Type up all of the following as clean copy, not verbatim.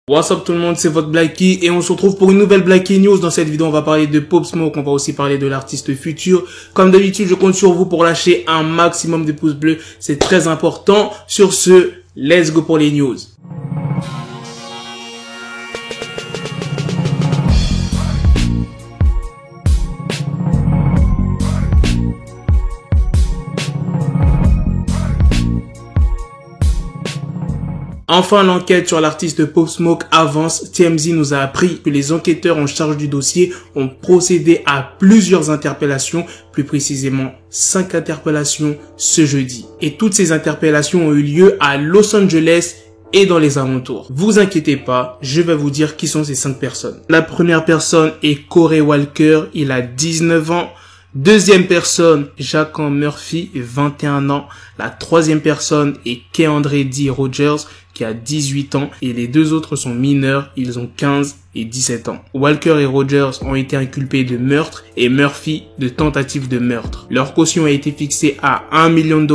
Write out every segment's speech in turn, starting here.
What's up tout le monde, c'est votre Blackie et on se retrouve pour une nouvelle Blackie News. Dans cette vidéo, on va parler de Pop Smoke, on va aussi parler de l'artiste Future. Comme d'habitude, je compte sur vous pour lâcher un maximum de pouces bleus, c'est très important. Sur ce, let's go pour les news. Enfin, l'enquête sur l'artiste Pop Smoke avance. TMZ nous a appris que les enquêteurs en charge du dossier ont procédé à plusieurs interpellations, plus précisément 5 interpellations ce jeudi. Et toutes ces interpellations ont eu lieu à Los Angeles et dans les alentours. Vous inquiétez pas, je vais vous dire qui sont ces 5 personnes. La première personne est Corey Walker, il a 19 ans. Deuxième personne, Jaquan Murphy, 21 ans. La troisième personne est Keandre D. Rogers, qui a 18 ans. Et les deux autres sont mineurs, ils ont 15 et 17 ans. Walker et Rogers ont été inculpés de meurtre et Murphy de tentative de meurtre. Leur caution a été fixée à $1 million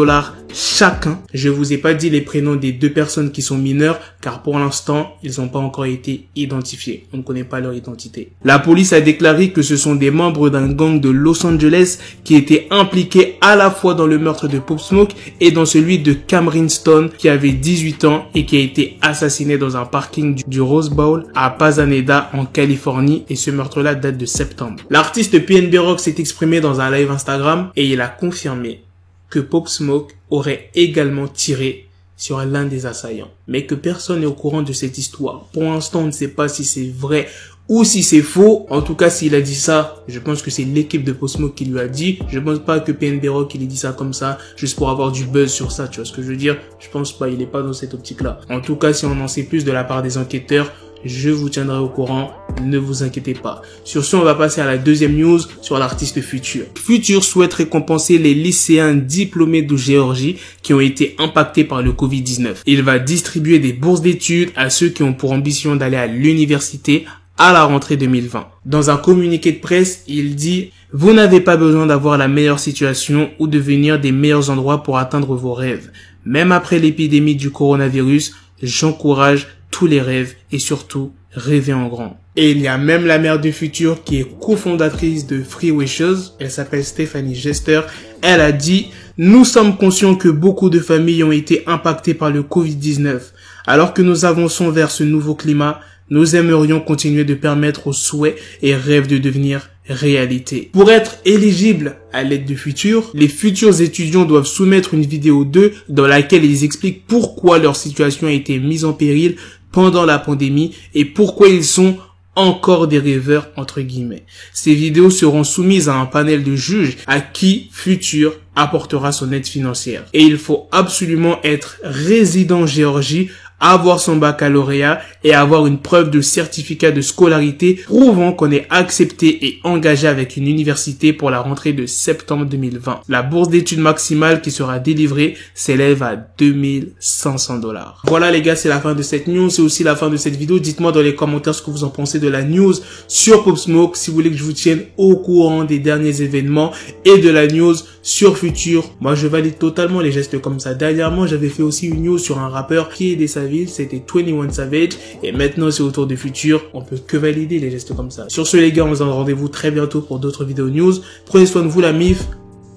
chacun. Je vous ai pas dit les prénoms des deux personnes qui sont mineures, car pour l'instant, ils n'ont pas encore été identifiés. On ne connaît pas leur identité. La police a déclaré que ce sont des membres d'un gang de Los Angeles qui étaient impliqués à la fois dans le meurtre de Pop Smoke et dans celui de Cameron Stone, qui avait 18 ans et qui a été assassiné dans un parking du Rose Bowl à Pasadena en Californie, et ce meurtre-là date de septembre. L'artiste PNB Rock s'est exprimé dans un live Instagram et il a confirmé que Pop Smoke aurait également tiré sur l'un des assaillants, mais que personne n'est au courant de cette histoire. Pour l'instant, on ne sait pas si c'est vrai ou si c'est faux. En tout cas, s'il a dit ça, je pense que c'est l'équipe de Pop Smoke qui lui a dit. Je pense pas que PNB Rock il ait dit ça comme ça, juste pour avoir du buzz sur ça, tu vois ce que je veux dire? Je pense pas, il est pas dans cette optique-là. En tout cas, si on en sait plus de la part des enquêteurs, je vous tiendrai au courant, ne vous inquiétez pas. Sur ce, on va passer à la deuxième news sur l'artiste Future. Future souhaite récompenser les lycéens diplômés de Géorgie qui ont été impactés par le Covid-19. Il va distribuer des bourses d'études à ceux qui ont pour ambition d'aller à l'université à la rentrée 2020. Dans un communiqué de presse, il dit « Vous n'avez pas besoin d'avoir la meilleure situation ou de venir des meilleurs endroits pour atteindre vos rêves. Même après l'épidémie du coronavirus, j'encourage tous les rêves et surtout rêver en grand. » Et il y a même la mère du Future qui est cofondatrice de Free Wishes. Elle s'appelle Stephanie Jester. Elle a dit « Nous sommes conscients que beaucoup de familles ont été impactées par le Covid-19. Alors que nous avançons vers ce nouveau climat, nous aimerions continuer de permettre aux souhaits et rêves de devenir réalité. » Pour être éligible à l'aide du Future, les futurs étudiants doivent soumettre une vidéo d'eux dans laquelle ils expliquent pourquoi leur situation a été mise en péril pendant la pandémie et pourquoi ils sont encore des rêveurs entre guillemets. Ces vidéos seront soumises à un panel de juges à qui Future apportera son aide financière. Et il faut absolument être résident en Géorgie, avoir son baccalauréat et avoir une preuve de certificat de scolarité prouvant qu'on est accepté et engagé avec une université pour la rentrée de septembre 2020. La bourse d'études maximale qui sera délivrée s'élève à $2500. Voilà les gars, c'est la fin de cette news, c'est aussi la fin de cette vidéo. Dites-moi dans les commentaires ce que vous en pensez de la news sur Pop Smoke, si vous voulez que je vous tienne au courant des derniers événements et de la news sur Future. Moi je valide totalement les gestes comme ça. Dernièrement j'avais fait aussi une news sur un rappeur qui est de sa ville, c'était 21 Savage, et maintenant c'est au tour de Future, on peut que valider les gestes comme ça. Sur ce les gars, on se donne rendez-vous très bientôt pour d'autres vidéos news. Prenez soin de vous la MIF,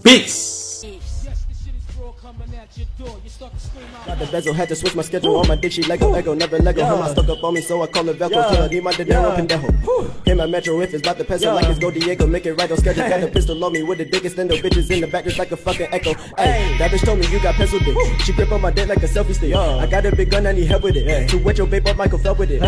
peace. Got the bezel, had to switch my schedule on my dick, she Lego, never Lego. Her stuck up on me, so I call it Velcro. Tell her, need my dinero, pendejo. Hit my metro if it's about to peso, like it's Go Diego, make it right on schedule. Got a pistol on me with the biggest endo, bitches in the back just like a fucking echo. Ay, that bitch told me you got pencil dick. She grip on my dick like a selfie stick. I got a big gun, I need help with it. To wet your babe up, Michael fell with it.